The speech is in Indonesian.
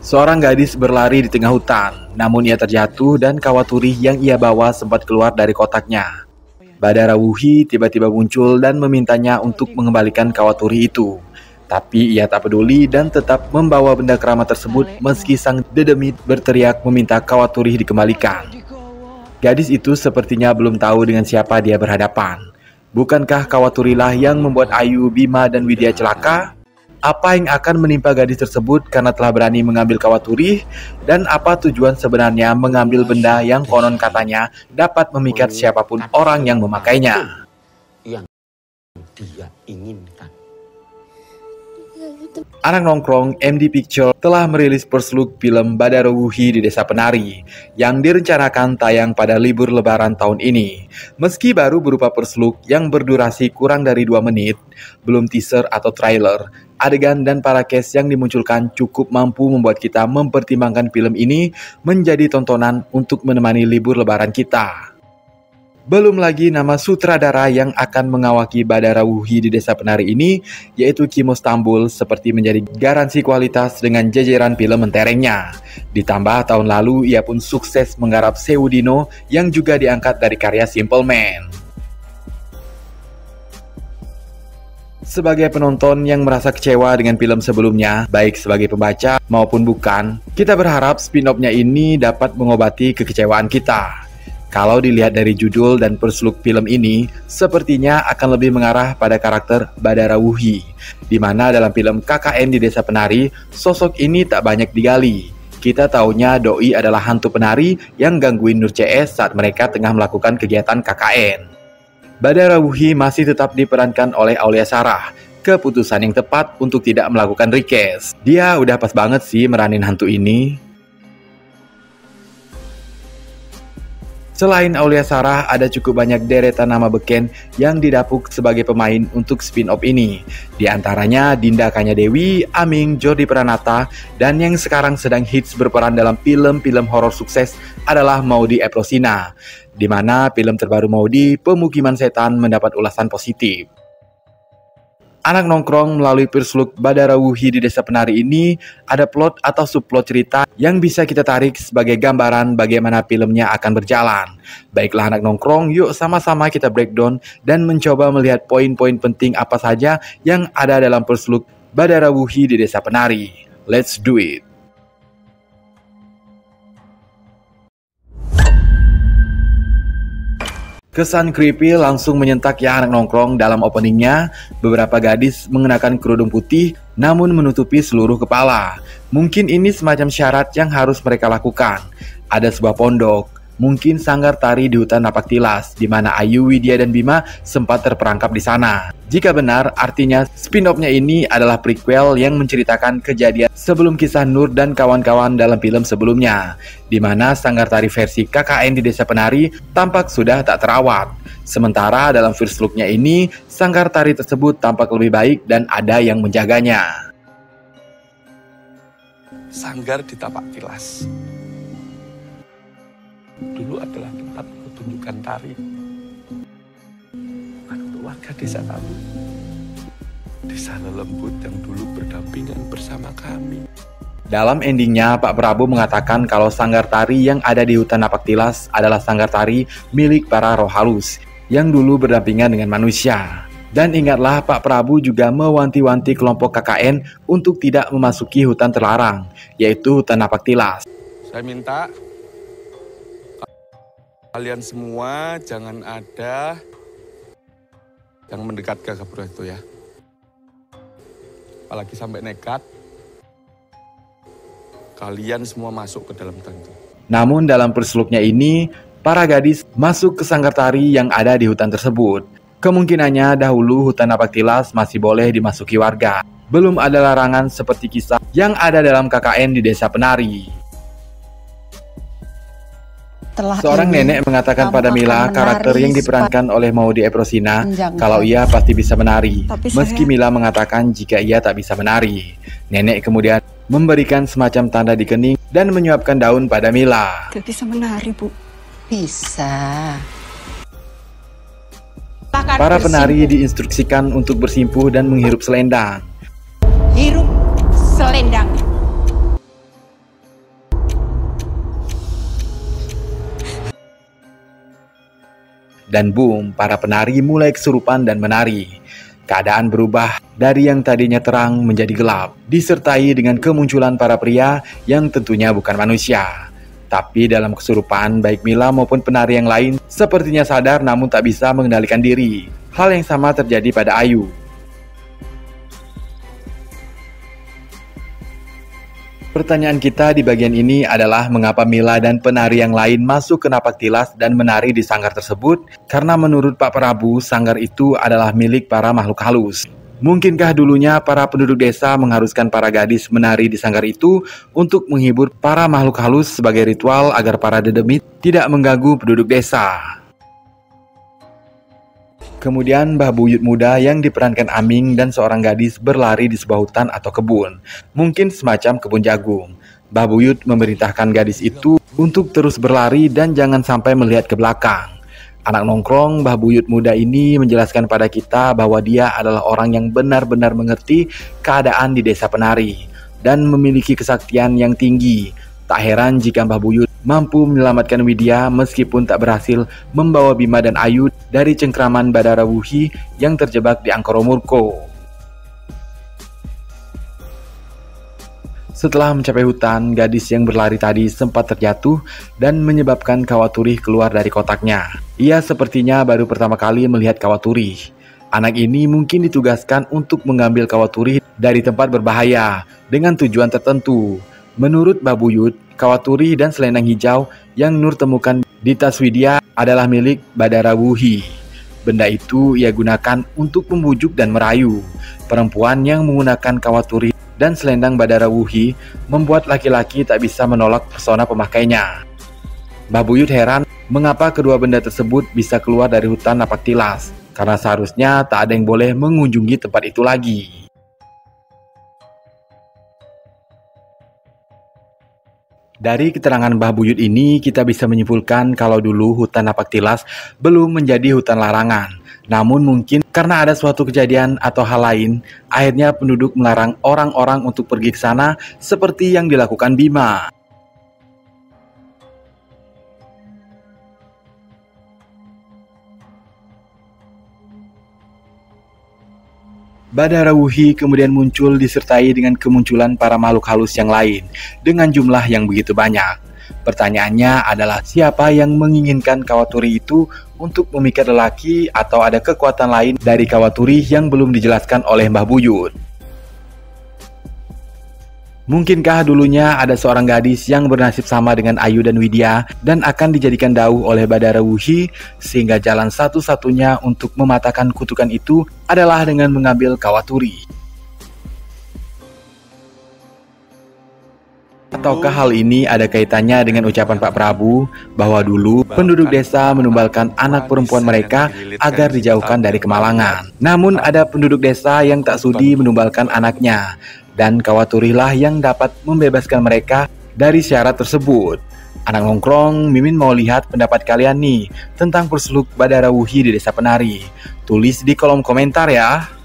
Seorang gadis berlari di tengah hutan, namun ia terjatuh dan kawaturi yang ia bawa sempat keluar dari kotaknya. Badara Wuhi tiba-tiba muncul dan memintanya untuk mengembalikan kawaturi itu. Tapi ia tak peduli dan tetap membawa benda keramat tersebut meski sang dedemit berteriak meminta kawaturi dikembalikan. Gadis itu sepertinya belum tahu dengan siapa dia berhadapan. Bukankah kawaturilah yang membuat Ayu, Bima, dan Widya celaka? Apa yang akan menimpa gadis tersebut karena telah berani mengambil kawaturi? Dan apa tujuan sebenarnya mengambil benda yang konon katanya dapat memikat siapapun orang yang memakainya? Yang dia inginkan. Anak nongkrong MD Picture telah merilis first look film Badara Wuhi di Desa Penari yang direncanakan tayang pada libur lebaran tahun ini. Meski baru berupa first look yang berdurasi kurang dari 2 menit, belum teaser atau trailer, adegan dan para cast yang dimunculkan cukup mampu membuat kita mempertimbangkan film ini menjadi tontonan untuk menemani libur lebaran kita. Belum lagi nama sutradara yang akan mengawaki Badara Wuhi di Desa Penari ini, yaitu Kimo Stambul, seperti menjadi garansi kualitas dengan jajaran film menterengnya. Ditambah tahun lalu ia pun sukses menggarap Seudino yang juga diangkat dari karya Simple Man. Sebagai penonton yang merasa kecewa dengan film sebelumnya, baik sebagai pembaca maupun bukan, kita berharap spin-off-nya ini dapat mengobati kekecewaan kita. Kalau dilihat dari judul dan first look film ini, sepertinya akan lebih mengarah pada karakter Badara Wuhi, di mana dalam film KKN di Desa Penari, sosok ini tak banyak digali. Kita taunya Doi adalah hantu penari yang gangguin Nur CS saat mereka tengah melakukan kegiatan KKN. Badara Wuhi masih tetap diperankan oleh Aulia Sarah. Keputusan yang tepat untuk tidak melakukan recast. Dia udah pas banget sih meranin hantu ini. Selain Aulia Sarah, ada cukup banyak deretan nama beken yang didapuk sebagai pemain untuk spin-off ini. Di antaranya Dinda Kanya Dewi, Aming, Jordi Pranata, dan yang sekarang sedang hits berperan dalam film-film horor sukses adalah Maudy Eprosina, di mana film terbaru Maudy, Pemukiman Setan, mendapat ulasan positif. Anak nongkrong melalui first look Badara Wuhi di Desa Penari ini ada plot atau subplot cerita yang bisa kita tarik sebagai gambaran bagaimana filmnya akan berjalan. Baiklah anak nongkrong, yuk sama-sama kita breakdown dan mencoba melihat poin-poin penting apa saja yang ada dalam first look Badara Wuhi di Desa Penari. Let's do it! Kesan creepy langsung menyentak ya anak nongkrong. Dalam openingnya, beberapa gadis mengenakan kerudung putih namun menutupi seluruh kepala. Mungkin ini semacam syarat yang harus mereka lakukan. Ada sebuah pondok, mungkin sanggar tari di hutan Napak Tilas, di mana Ayu, Widya, dan Bima sempat terperangkap di sana. Jika benar, artinya spin-off-nya ini adalah prequel yang menceritakan kejadian sebelum kisah Nur dan kawan-kawan dalam film sebelumnya, di mana sanggar tari versi KKN di Desa Penari tampak sudah tak terawat. Sementara dalam first look-nya ini, sanggar tari tersebut tampak lebih baik dan ada yang menjaganya. Sanggar di Tapak Tilas dulu adalah tempat pertunjukan tari untuk warga desa kami. Desa Lelembut yang dulu berdampingan bersama kami. Dalam endingnya, Pak Prabu mengatakan kalau sanggar tari yang ada di hutan Napak Tilas adalah sanggar tari milik para roh halus yang dulu berdampingan dengan manusia. Dan ingatlah, Pak Prabu juga mewanti-wanti kelompok KKN untuk tidak memasuki hutan terlarang, yaitu hutan Napak Tilas. Saya minta kalian semua jangan ada yang mendekat ke Gabro itu ya. Apalagi sampai nekat, kalian semua masuk ke dalam hutan itu. Namun dalam first look-nya ini, para gadis masuk ke sanggar tari yang ada di hutan tersebut. Kemungkinannya dahulu hutan Napak Tilas masih boleh dimasuki warga. Belum ada larangan seperti kisah yang ada dalam KKN di Desa Penari. Seorang nenek mengatakan pada Mila, karakter yang diperankan oleh Maudy Eprosina, kalau ia pasti bisa menari. Meski Mila mengatakan jika ia tak bisa menari. Nenek kemudian memberikan semacam tanda di kening dan menyuapkan daun pada Mila. Gak bisa menari, Bu. Bisa. Para penari diinstruksikan untuk bersimpuh dan menghirup selendang. Hirup selendang. Dan boom, para penari mulai kesurupan dan menari. Keadaan berubah dari yang tadinya terang menjadi gelap, disertai dengan kemunculan para pria yang tentunya bukan manusia. Tapi dalam kesurupan, baik Mila maupun penari yang lain sepertinya sadar namun tak bisa mengendalikan diri. Hal yang sama terjadi pada Ayu. Pertanyaan kita di bagian ini adalah mengapa Mila dan penari yang lain masuk ke Napaktilas dan menari di sanggar tersebut? Karena menurut Pak Prabu, sanggar itu adalah milik para makhluk halus. Mungkinkah dulunya para penduduk desa mengharuskan para gadis menari di sanggar itu untuk menghibur para makhluk halus sebagai ritual agar para dedemit tidak mengganggu penduduk desa? Kemudian Mbah Buyut muda yang diperankan Aming dan seorang gadis berlari di sebuah hutan atau kebun, mungkin semacam kebun jagung. Mbah Buyut memerintahkan gadis itu untuk terus berlari dan jangan sampai melihat ke belakang. Anak nongkrong Mbah Buyut muda ini menjelaskan pada kita bahwa dia adalah orang yang benar-benar mengerti keadaan di desa penari dan memiliki kesaktian yang tinggi. Tak heran jika Mbah Buyut mampu menyelamatkan Widya meskipun tak berhasil membawa Bima dan Ayu dari cengkraman Badara Wuhi yang terjebak di Angkara Murka. Setelah mencapai hutan, gadis yang berlari tadi sempat terjatuh dan menyebabkan Kawaturi keluar dari kotaknya. Ia sepertinya baru pertama kali melihat Kawaturi. Anak ini mungkin ditugaskan untuk mengambil Kawaturi dari tempat berbahaya dengan tujuan tertentu. Menurut Mbah Buyut, Kawaturi dan selendang hijau yang Nur temukan di tas Widya adalah milik Badara Wuhi. Benda itu ia gunakan untuk membujuk dan merayu. Perempuan yang menggunakan Kawaturi dan selendang Badara Wuhi membuat laki-laki tak bisa menolak pesona pemakainya. Mbah Buyut heran mengapa kedua benda tersebut bisa keluar dari hutan Napaktilas, karena seharusnya tak ada yang boleh mengunjungi tempat itu lagi. Dari keterangan Mbah Buyut ini, kita bisa menyimpulkan kalau dulu hutan Napaktilas belum menjadi hutan larangan. Namun mungkin karena ada suatu kejadian atau hal lain, akhirnya penduduk melarang orang-orang untuk pergi ke sana seperti yang dilakukan Bima. Badara Wuhi kemudian muncul disertai dengan kemunculan para makhluk halus yang lain dengan jumlah yang begitu banyak. Pertanyaannya adalah siapa yang menginginkan Kawaturi itu untuk memikat lelaki atau ada kekuatan lain dari Kawaturi yang belum dijelaskan oleh Mbah Buyut. Mungkinkah dulunya ada seorang gadis yang bernasib sama dengan Ayu dan Widya dan akan dijadikan dauh oleh Badara Wuhi sehingga jalan satu-satunya untuk mematahkan kutukan itu adalah dengan mengambil Kawaturi? Ataukah hal ini ada kaitannya dengan ucapan Pak Prabu bahwa dulu penduduk desa menumbalkan anak perempuan mereka agar dijauhkan dari kemalangan. Namun ada penduduk desa yang tak sudi menumbalkan anaknya, dan Kawaturilah yang dapat membebaskan mereka dari syarat tersebut. Anak nongkrong, Mimin mau lihat pendapat kalian nih tentang perseluk Badara Wuhi di Desa Penari. Tulis di kolom komentar ya.